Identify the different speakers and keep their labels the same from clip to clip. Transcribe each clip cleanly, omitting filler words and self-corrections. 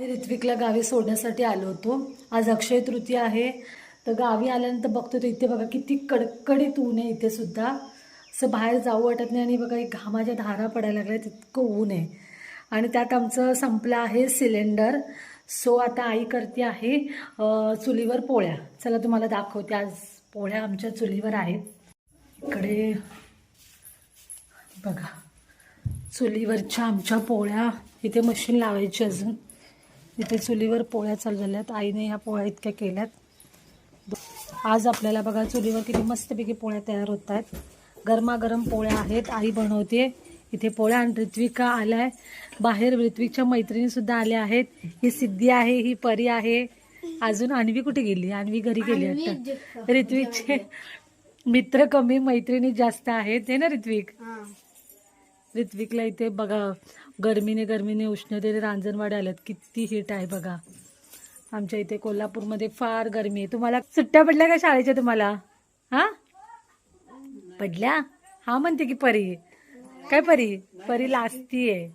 Speaker 1: मी ऋत्विकला गावी सोडण्यासाठी आलो होतो. आज अक्षय तृतीया आहे. तर गावी आल्यानंतर बघतो तर इथे बघा किती कडकडीत ऊन आहे. इथे सुद्धा असं बाहेर जाऊ वाटत नाही आणि बघा एक घामाच्या धारा पडायला लागल्या, तितकं ऊन आहे. आणि त्यात आमचं संपलं आहे सिलेंडर. सो आता आई करते आहे चुलीवर पोळ्या. चला तुम्हाला दाखवते. आज पोळ्या आमच्या चुलीवर आहेत. इकडे बघा चुलीवरच्या आमच्या पोळ्या. इथे मशीन लावायची अजून. इथे चुलीवर पोळ्या चालू झाल्यात. आईने ह्या पोळ्या इतक्या केल्यात. आज आपल्याला बघा चुलीवर किती मस्तपैकी पोळ्या तयार होत आहेत. गरमागरम पोळ्या आहेत. आई बनवते इथे पोळ्या. आणि ऋत्विका आलाय बाहेर. ऋत्विकच्या मैत्रिणीसुद्धा आल्या आहेत. ही सिद्धी आहे, ही परी आहे. अजून अन्वी कुठे गेली? अन्वी घरी गेली वाटतं. ऋत्विकचे मित्र कमी, मैत्रिणी जास्त आहेत. हे ना ऋत्विक? ऋत्विकला इथे बघा गरमीने उष्णतेने रांजणवाडे आल्यात. किती हीट आहे बघा. आमच्या इथे कोल्हापूरमध्ये फार गरमी आहे. तुम्हाला सुट्ट्या पडल्या का शाळेच्या तुम्हाला? हा पडल्या? हा म्हणते की परी. काय परी? परी लाजतीये.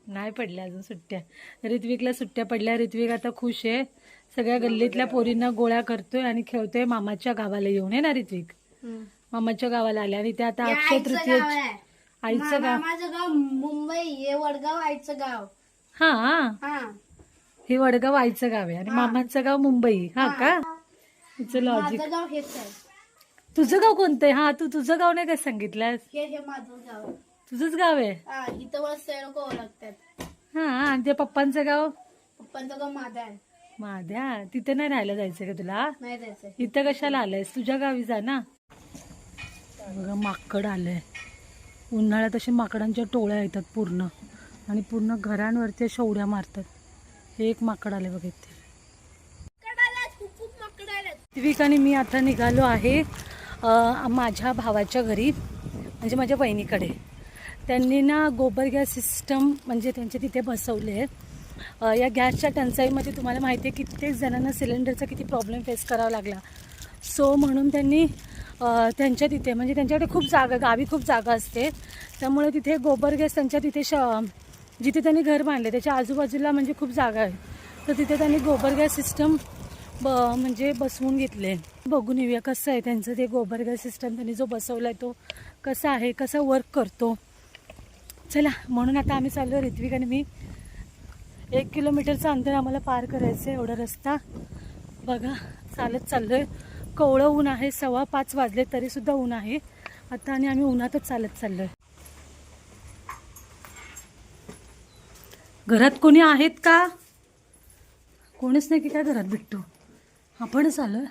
Speaker 1: नाही पडल्या अजून सुट्ट्या. ऋत्विकला सुट्ट्या पडल्या. ऋत्विक आता खुश आहे. सगळ्या गल्लीतल्या पोरींना गोळा करतोय आणि खेळतोय मामाच्या गावाला येऊन. आहे ना ऋत्विक? मामाच्या गावाला आले. आणि ते आता अक्षय तृतीय. आईचं गाव?
Speaker 2: माझं गाव मुंबई, हे वडगाव आईचं गाव.
Speaker 1: हा हे वडगाव आईचं गाव आहे आणि मामाचं गाव मुंबई. हा का? तिचं लॉजिक.
Speaker 2: माझं गाव हेच आहे.
Speaker 1: तुझं गाव कोणतं आहे? हा तू तुझं गाव नाही काय सांगितलंस?
Speaker 2: हे माझं गाव.
Speaker 1: तुझंच गाव आहे?
Speaker 2: इथं मला लोक ओळखतात.
Speaker 1: हा आणि ते पप्पांचं गाव?
Speaker 2: पप्पांचं गाव मादा आहे.
Speaker 1: माद्या. तिथे नाही राहायला जायचं का तुला?
Speaker 2: नाही जायचंय.
Speaker 1: इथं कशाला आलंयस? तुझ्या गावी जा ना. बघा माकड आलंय. उन्हाळ्यात असे माकडांच्या टोळ्या येतात पूर्ण. आणि पूर्ण घरांवरती अशा उड्या मारतात. हे एक माकड आले बघा इथे. ऋत्विक आणि मी आता निघालो आहे माझ्या भावाच्या घरी, म्हणजे माझ्या बहिणीकडे. त्यांनी ना गोबर गॅस सिस्टम म्हणजे त्यांचे तिथे बसवले. या गॅसच्या टंचाईमध्ये तुम्हाला माहिती आहे कित्येक जणांना सिलेंडरचा किती प्रॉब्लेम फेस करावा लागला. सो म्हणून त्यांनी त्यांच्या तिथे म्हणजे त्यांच्याकडे खूप जागा, गावी खूप जागा असते. त्यामुळे तिथे गोबर गॅस त्यांच्या तिथे जिथे त्यांनी घर बांधले त्याच्या आजूबाजूला म्हणजे खूप जागा आहे. तर तिथे त्यांनी गोबर गॅस सिस्टम म्हणजे बसवून घेतले. बघून येऊया कसं आहे त्यांचं ते गोबर गॅस सिस्टम. त्यांनी जो बसवला आहे तो कसा आहे, कसा वर्क करतो. चला म्हणून आता आम्ही चाललो ऋत्विक आणि मी. 1 किलोमीटरचं अंतर आम्हाला पार करायचं आहे. एवढा रस्ता बघा चालत चाललोय. कोवळं ऊन आहे. 5:15 वाजले तरीसुद्धा ऊन आहे आता. आणि आम्ही उन्हातच चालत चाललोय. घरात कोणी आहेत का? कोणीच नाही की काय घरात बिट्टू? आपणच आलोय.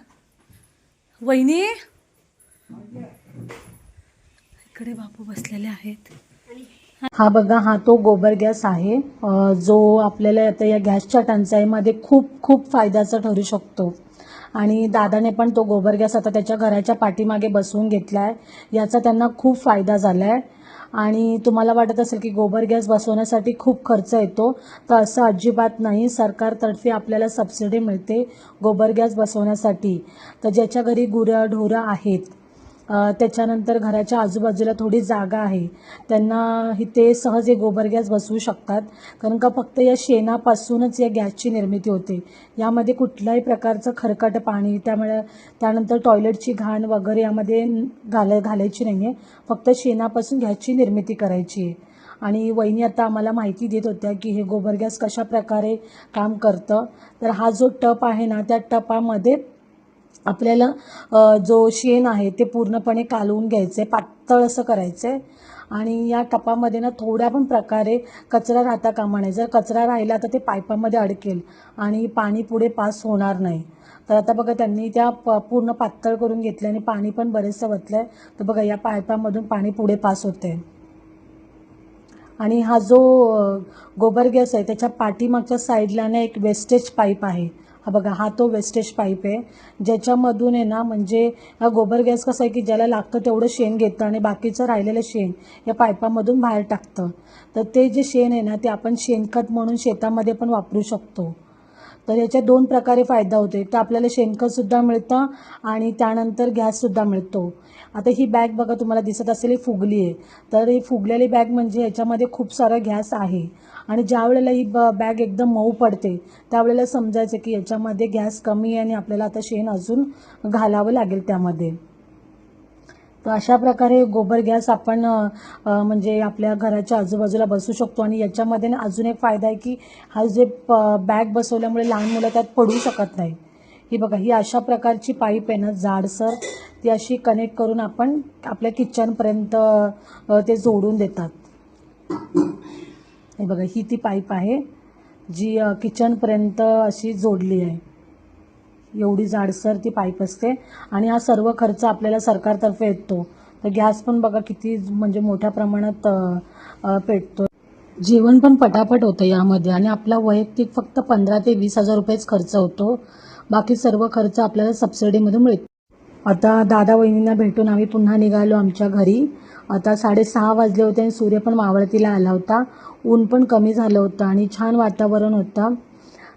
Speaker 1: वहिनी इकडे बापू बसलेले आहेत. हा बघा हा तो गोबर गॅस आहे जो आपल्याला आता या गॅसच्या टंचाईमध्ये खूप खूप फायद्याचा ठरू शकतो. आणि दादाने पण तो गोबर गॅस आता त्याच्या घराच्या पाठीमागे बसवून घेतलाय. याचा त्यांना खूप फायदा झालाय. आणि तुम्हाला वाटत असेल की गोबर गॅस बसवण्यासाठी खूप खर्च येतो, तर असं अजिबात नाही. सरकारतर्फे आपल्याला सबसिडी मिळते गोबर गॅस बसवण्यासाठी. तर ज्याच्या घरी गुरंढोरं आहेत, त्याच्यानंतर घराच्या आजूबाजूला थोडी जागा आहे, त्यांना ते सहज हे गोबर गॅस बसवू शकतात. कारण का फक्त या शेणापासूनच या गॅसची निर्मिती होते. यामध्ये कुठल्याही प्रकारचं खरकट पाणी, त्यामुळे त्यानंतर टॉयलेटची घाण वगैरे यामध्ये घालायची नाही आहे. फक्त शेणापासून गॅसची निर्मिती करायची आहे. आणि वहिनी आता आम्हाला माहिती देत होत्या की हे गोबर गॅस कशा प्रकारे काम करतं. तर हा जो टप आहे ना, त्या टपामध्ये आपल्याला जो शेण आहे ते पूर्णपणे कालवून घ्यायचं आहे, पातळ असं करायचं आहे. आणि या टपामध्ये ना थोड्या पण प्रकारे कचरा राहता कामा नये. जर कचरा राहिला तर ते पाईपामध्ये अडकेल आणि पाणी पुढे पास होणार नाही. तर आता बघा त्यांनी त्या पूर्ण पातळ करून घेतल्या आणि पाणी पण बरेचसं वतलं आहे. तर बघा या पाईपामधून पाणी पुढे पास होतं आहे. आणि हा जो गोबर गॅस आहे त्याच्या पाठीमागच्या साईडला ना एक वेस्टेज पाईप आहे. हा बघा हा तो वेस्टेज पाईप आहे ज्याच्यामधून आहे ना, म्हणजे हा गोबर गॅस कसा आहे की ज्याला लागतं तेवढं शेण घेतं आणि बाकीचं राहिलेलं शेण या पाईपामधून बाहेर टाकतं. तर ते जे शेण आहे ना ते आपण शेणखत म्हणून शेतामध्ये पण वापरू शकतो. तर याच्या 2 प्रकारे फायदा होतो. एक तर आपल्याला शेणखतसुद्धा मिळतं आणि त्यानंतर गॅससुद्धा मिळतो. आता ही बॅग बघा, तुम्हाला दिसत असेल ही फुगली आहे. तर ही फुगलेली बॅग म्हणजे याच्यामध्ये खूप सारा गॅस आहे आणि ज्या वेळेला ही बॅग एकदम मऊ पडते त्यावेळेला समजायचं की याच्यामध्ये गॅस कमी आहे आणि आपल्याला आता शेण अजून घालावं लागेल त्यामध्ये. तर अशा प्रकारे गोबर गॅस आपण म्हणजे आपल्या घराच्या आजूबाजूला बसवू शकतो. आणि याच्यामध्ये ना अजून एक फायदा आहे की हा जे बॅग बसवल्यामुळे लहान मुलं त्यात पडू शकत नाही. ही बघा, ही अशा प्रकारची पाईप आहे ना जाडसर, ती अशी कनेक्ट करून आपण आपल्या किचनपर्यंत ते जोडून देतात. हे बघा, ही ती पाईप आहे जी किचनपर्यंत अशी जोडली आहे. एवढी जाडसर ती पाईप असते आणि हा सर्व खर्च आपल्याला सरकारतर्फे येतो. तर गॅस पण बघा किती म्हणजे मोठ्या प्रमाणात पेटतो. जेवण पण पटापट होतं यामध्ये आणि आपला वैयक्तिक फक्त 15 ते 20,000 रुपयेच खर्च होतो. बाकी सर्व खर्च आपल्याला सबसिडीमधून मिळतो. आता दादा वहिनींना भेटून आम्ही पुन्हा निघालो आमच्या घरी. आता 6:30 वाजले होते आणि सूर्य पण मावळतीला आला होता. ऊन पण कमी झालं होतं आणि छान वातावरण होतं.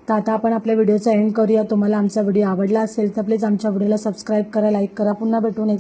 Speaker 1: तर आता आपण आपल्या व्हिडिओचा एंड करूया. तुम्हाला आमचा व्हिडिओ आवडला असेल तर प्लीज आमच्या व्हिडिओला सबस्क्राईब करा, लाईक करा. पुन्हा भेटू नेक्स्ट